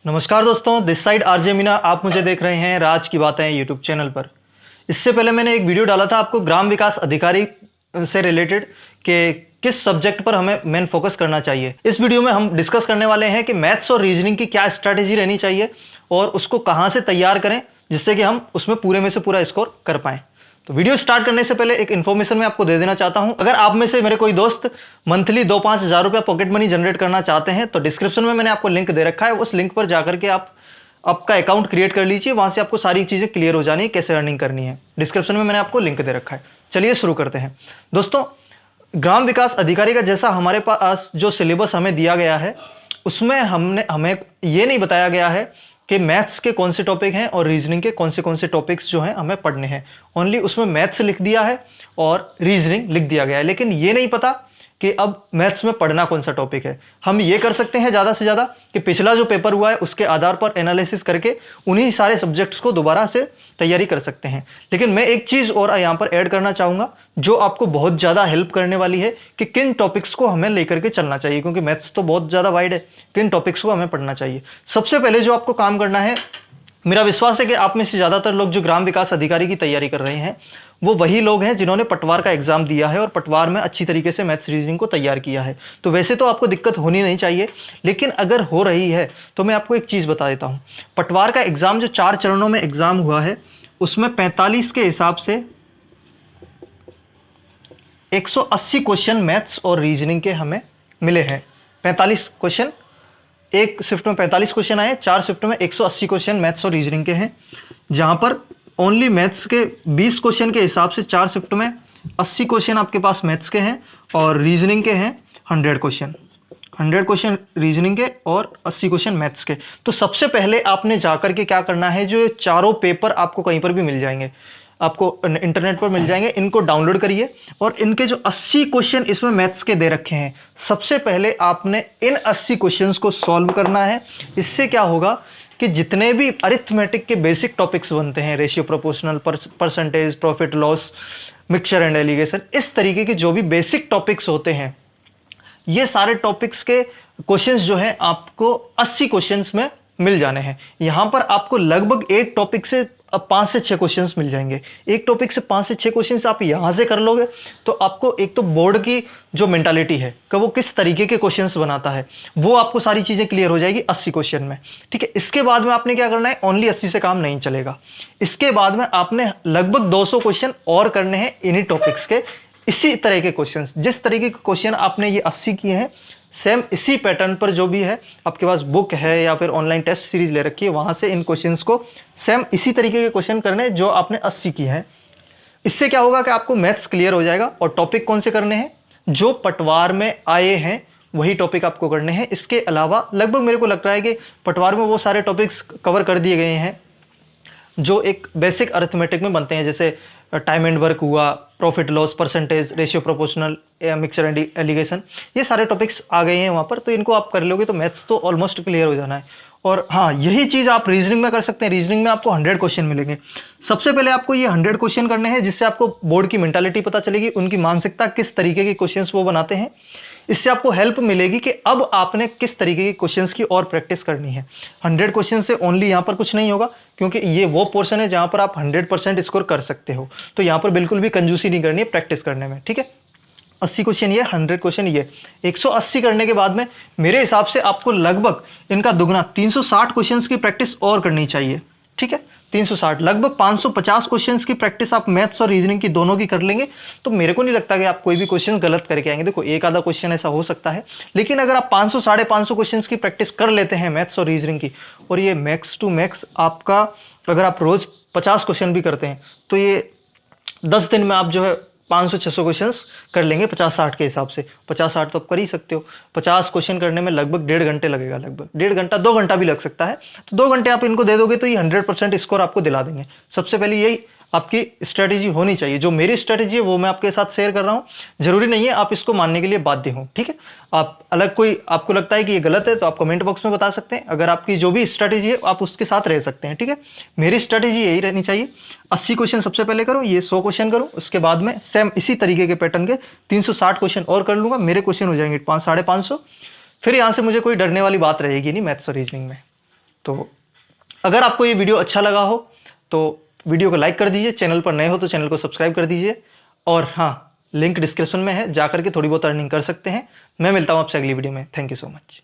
नमस्कार दोस्तों, this side RJ Meena. आप मुझे देख रहे हैं राज की बातें यूट्यूब चैनल पर। इससे पहले मैंने एक वीडियो डाला था आपको ग्राम विकास अधिकारी से रिलेटेड कि किस सब्जेक्ट पर हमें मेन फोकस करना चाहिए। इस वीडियो में हम डिस्कस करने वाले हैं कि मैथ्स और रीजनिंग की क्या स्ट्रैटेजी रहनी चाहिए और उसको कहां से तैयार करें जिससे कि हम उसमें पूरे में से पूरा स्कोर कर पाएं। तो वीडियो स्टार्ट करने से पहले एक इन्फॉर्मेशन मैं आपको दे देना चाहता हूं। अगर आप में से मेरे कोई दोस्त मंथली 2-5 हज़ार रुपया पॉकेट मनी जनरेट करना चाहते हैं तो डिस्क्रिप्शन में मैंने आपको लिंक दे रखा है। उस लिंक पर जाकर के आप आपका अकाउंट क्रिएट कर लीजिए। वहां से आपको सारी चीजें क्लियर हो जानी है, कैसे अर्निंग करनी है। डिस्क्रिप्शन में मैंने आपको लिंक दे रखा है। चलिए शुरू करते हैं दोस्तों। ग्राम विकास अधिकारी का जैसा हमारे पास जो सिलेबस हमें दिया गया है उसमें हमें ये नहीं बताया गया है कि मैथ्स के कौन से टॉपिक हैं और रीजनिंग के कौन से टॉपिक्स जो हैं हमें पढ़ने हैं। ओनली उसमें मैथ्स लिख दिया है और रीजनिंग लिख दिया गया है, लेकिन ये नहीं पता कि अब मैथ्स में पढ़ना कौन सा टॉपिक है। हम ये कर सकते हैं ज़्यादा से ज़्यादा कि पिछला जो पेपर हुआ है उसके आधार पर एनालिसिस करके उन्हीं सारे सब्जेक्ट्स को दोबारा से तैयारी कर सकते हैं। लेकिन मैं एक चीज़ और यहाँ पर ऐड करना चाहूँगा जो आपको बहुत ज़्यादा हेल्प करने वाली है कि किन टॉपिक्स को हमें लेकर के चलना चाहिए, क्योंकि मैथ्स तो बहुत ज़्यादा वाइड है। किन टॉपिक्स को हमें पढ़ना चाहिए। सबसे पहले जो आपको काम करना है, मेरा विश्वास है कि आप में से ज़्यादातर लोग जो ग्राम विकास अधिकारी की तैयारी कर रहे हैं वो वही लोग हैं जिन्होंने पटवार का एग्जाम दिया है और पटवार में अच्छी तरीके से मैथ्स रीजनिंग को तैयार किया है। तो वैसे तो आपको दिक्कत होनी नहीं चाहिए, लेकिन अगर हो रही है तो मैं आपको एक चीज़ बता देता हूँ। पटवार का एग्जाम जो 4 चरणों में एग्जाम हुआ है उसमें 45 के हिसाब से 180 क्वेश्चन मैथ्स और रीजनिंग के हमें मिले हैं। 45 क्वेश्चन, एक शिफ्ट में 45 क्वेश्चन आए, 4 शिफ्ट में 180 क्वेश्चन मैथ्स और रीजनिंग के हैं। जहां पर ओनली मैथ्स के 20 क्वेश्चन के हिसाब से 4 शिफ्ट में 80 क्वेश्चन आपके पास मैथ्स के हैं और रीजनिंग के हैं 100 क्वेश्चन रीजनिंग के और 80 क्वेश्चन मैथ्स के। तो सबसे पहले आपने जाकर के क्या करना है, जो चारों पेपर आपको कहीं पर भी मिल जाएंगे, आपको इंटरनेट पर मिल जाएंगे, इनको डाउनलोड करिए और इनके जो 80 क्वेश्चन इसमें मैथ्स के दे रखे हैं, सबसे पहले आपने इन 80 क्वेश्चंस को सॉल्व करना है। इससे क्या होगा कि जितने भी अरिथमेटिक के बेसिक टॉपिक्स बनते हैं, ratio, proportional, percentage, profit loss, mixture and allegation, इस तरीके के जो भी बेसिक टॉपिक्स होते हैं, ये सारे टॉपिक्स के क्वेश्चंस जो हैं आपको 80 क्वेश्चंस में मिल जाने हैं। यहां पर आपको लगभग एक टॉपिक से 5 से 6 क्वेश्चंस मिल जाएंगे। एक टॉपिक से 5 से 6 क्वेश्चंस आप यहां से कर लोगे तो आपको एक तो बोर्ड की जो मेंटालिटी है कि वो किस तरीके के क्वेश्चंस बनाता है वो आपको सारी चीजें क्लियर हो जाएगी 80 क्वेश्चन में। ठीक है, इसके बाद में आपने क्या करना है, ओनली 80 से काम नहीं चलेगा। इसके बाद में आपने लगभग 200 क्वेश्चन और करने हैं इन्हीं टॉपिक्स के, इसी तरह के क्वेश्चंस। जिस तरीके के क्वेश्चन आपने ये 80 किए हैं, सेम इसी पैटर्न पर जो भी है आपके पास बुक है या फिर ऑनलाइन टेस्ट सीरीज ले रखी है, वहां से इन क्वेश्चंस को सेम इसी तरीके के क्वेश्चन करने जो आपने 80 की हैं। इससे क्या होगा कि आपको मैथ्स क्लियर हो जाएगा। और टॉपिक कौन से करने हैं, जो पटवार में आए हैं वही टॉपिक आपको करने हैं। इसके अलावा लगभग मेरे को लग रहा है कि पटवार में वो सारे टॉपिक्स कवर कर दिए गए हैं जो एक बेसिक अरिथमेटिक में बनते हैं, जैसे टाइम एंड वर्क हुआ, profit loss, percentage, ratio, proportional, mixture and allegation, ये सारे टॉपिक्स आ गए हैं वहाँ पर। तो इनको आप कर लोगे तो मैथ्स तो ऑलमोस्ट क्लियर हो जाना है। और हाँ, यही चीज़ आप रीजनिंग में कर सकते हैं। रीजनिंग में आपको 100 क्वेश्चन मिलेंगे। सबसे पहले आपको ये 100 क्वेश्चन करने हैं, जिससे आपको बोर्ड की मेंटालिटी पता चलेगी, उनकी मानसिकता, किस तरीके के क्वेश्चंस वो बनाते हैं। इससे आपको हेल्प मिलेगी कि अब आपने किस तरीके के क्वेश्चंस की और प्रैक्टिस करनी है। 100 क्वेश्चन से ओनली यहाँ पर कुछ नहीं होगा, क्योंकि ये वो पोर्शन है जहाँ पर आप 100% स्कोर कर सकते हो। तो यहाँ पर बिल्कुल भी कंजूसी नहीं करनी है प्रैक्टिस करने में। ठीक है, 80 क्वेश्चन ये, 100 क्वेश्चन ये। 180 करने के बाद में मेरे हिसाब से आपको लगभग इनका दुगना 360 क्वेश्चंस की प्रैक्टिस और करनी चाहिए। ठीक है, 360 लगभग 550 क्वेश्चंस की प्रैक्टिस आप मैथ्स और रीजनिंग की दोनों की कर लेंगे तो मेरे को नहीं लगता कि आप कोई भी क्वेश्चन गलत करके आएंगे। देखो, एक आधा क्वेश्चन ऐसा हो सकता है, लेकिन अगर आप 500 550 क्वेश्चंस की प्रैक्टिस कर लेते हैं मैथ्स और रीजनिंग की, और ये मैक्स टू मैक्स आपका, अगर आप रोज 50 क्वेश्चन भी करते हैं तो ये 10 दिन में आप जो है 500-600 क्वेश्चंस कर लेंगे 50-60 के हिसाब से। 50-60 तो आप कर ही सकते हो। 50 क्वेश्चन करने में लगभग 1.5 घंटे लगेगा, लगभग 1.5 घंटा, 2 घंटा भी लग सकता है। तो 2 घंटे आप इनको दे दोगे तो ये 100% स्कोर आपको दिला देंगे। सबसे पहले यही आपकी स्ट्रेटेजी होनी चाहिए। जो मेरी स्ट्रेटेजी है वो मैं आपके साथ शेयर कर रहा हूं। जरूरी नहीं है आप इसको मानने के लिए बाध्य हो। ठीक है, आप अलग कोई आपको लगता है कि ये गलत है तो आप कमेंट बॉक्स में बता सकते हैं। अगर आपकी जो भी स्ट्रेटेजी है आप उसके साथ रह सकते हैं। ठीक है, मेरी स्ट्रेटेजी यही रहनी चाहिए। 80 क्वेश्चन सबसे पहले करूं, ये 100 क्वेश्चन करूं, उसके बाद में सेम इसी तरीके के पैटर्न के 360 क्वेश्चन और कर लूंगा। मेरे क्वेश्चन हो जाएंगे 500-550। फिर यहां से मुझे कोई डरने वाली बात रहेगी नहीं मैथ्स और रीजनिंग में। तो अगर आपको ये वीडियो अच्छा लगा हो तो वीडियो को लाइक कर दीजिए, चैनल पर नए हो तो चैनल को सब्सक्राइब कर दीजिए, और हाँ, लिंक डिस्क्रिप्शन में है, जाकर के थोड़ी बहुत अर्निंग कर सकते हैं। मैं मिलता हूँ आपसे अगली वीडियो में। Thank you so much.